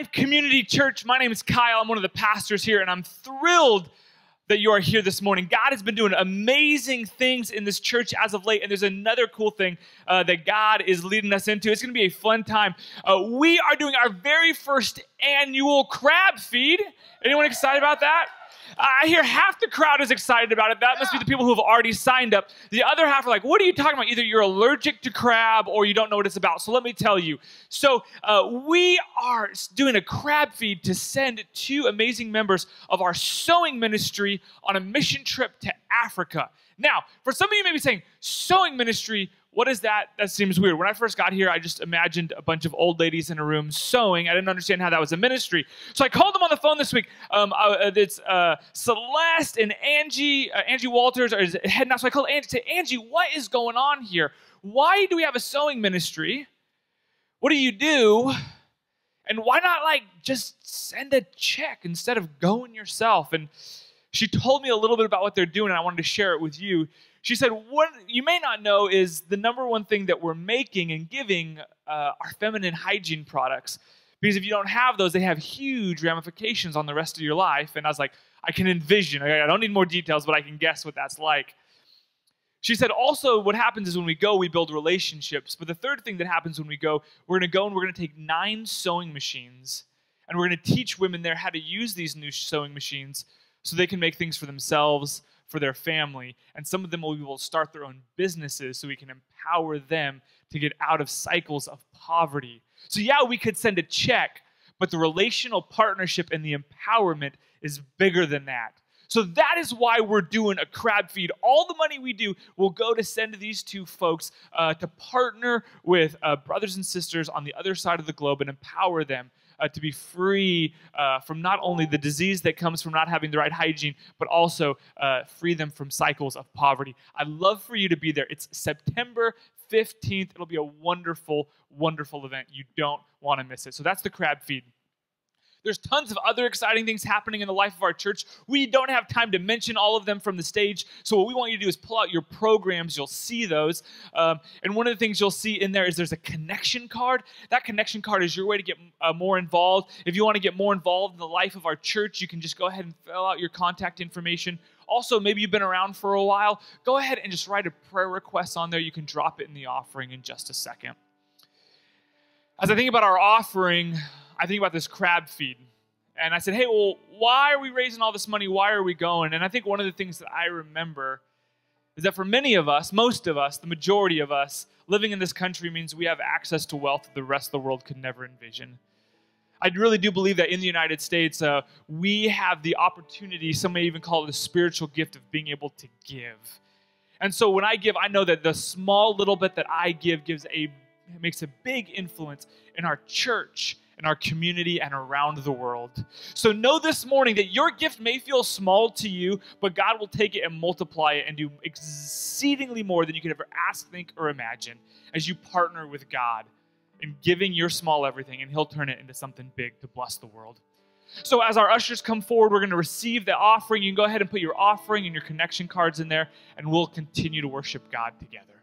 Life Community Church. My name is Kyle. I'm one of the pastors here, and I'm thrilled that you are here this morning. God has been doing amazing things in this church as of late, and there's another cool thing that God is leading us into. It's going to be a fun time. We are doing our very first annual crab feed. Anyone excited about that? I hear half the crowd is excited about it. That must be the people who have already signed up. The other half are like, what are you talking about? Either you're allergic to crab or you don't know what it's about. So let me tell you. So we are doing a crab feed to send 2 amazing members of our sewing ministry on a mission trip to Africa. Now, for some of you may be saying, sewing ministry, what is that? That seems weird. When I first got here, I just imagined a bunch of old ladies in a room sewing. I didn't understand how that was a ministry. So I called them on the phone this week. It's Celeste and Angie Walters are heading out. So I called Angie and said, Angie, what is going on here? Why do we have a sewing ministry? What do you do? And why not just send a check instead of going yourself? And she told me a little bit about what they're doing, and I wanted to share it with you. She said, what you may not know is the number one thing that we're making and giving are feminine hygiene products. Because if you don't have those, they have huge ramifications on the rest of your life. And I was like, I can envision. I don't need more details, but I can guess what that's like. She said, also, what happens is when we go, we build relationships. But the third thing that happens when we go, we're going to go and we're going to take 9 sewing machines. And we're going to teach women there how to use these new sewing machines so they can make things for themselves, for their family, and some of them will start their own businesses so we can empower them to get out of cycles of poverty. So yeah, we could send a check, but the relational partnership and the empowerment is bigger than that. So that is why we're doing a crab feed. All the money we do will go to send these 2 folks to partner with brothers and sisters on the other side of the globe and empower them to be free from not only the disease that comes from not having the right hygiene, but also free them from cycles of poverty. I'd love for you to be there. It's September 15th. It'll be a wonderful, wonderful event. You don't want to miss it. So that's the crab feed. There's tons of other exciting things happening in the life of our church. We don't have time to mention all of them from the stage. So what we want you to do is pull out your programs. You'll see those. And one of the things you'll see in there is there's a connection card. That connection card is your way to get more involved. If you want to get more involved in the life of our church, you can just go ahead and fill out your contact information. Also, maybe you've been around for a while. Go ahead and just write a prayer request on there. You can drop it in the offering in just a second. As I think about our offering, I think about this crab feed. And I said, hey, well, why are we raising all this money? Why are we going? And I think one of the things that I remember is that for many of us, most of us, the majority of us, living in this country means we have access to wealth that the rest of the world could never envision. I really do believe that in the United States, we have the opportunity, some may even call it a spiritual gift of being able to give. And so when I give, I know that the small little bit that I give makes a big influence in our church, in our community, and around the world. So know this morning that your gift may feel small to you, but God will take it and multiply it and do exceedingly more than you could ever ask, think, or imagine as you partner with God in giving your small everything, and He'll turn it into something big to bless the world. So as our ushers come forward, we're going to receive the offering. You can go ahead and put your offering and your connection cards in there, and we'll continue to worship God together.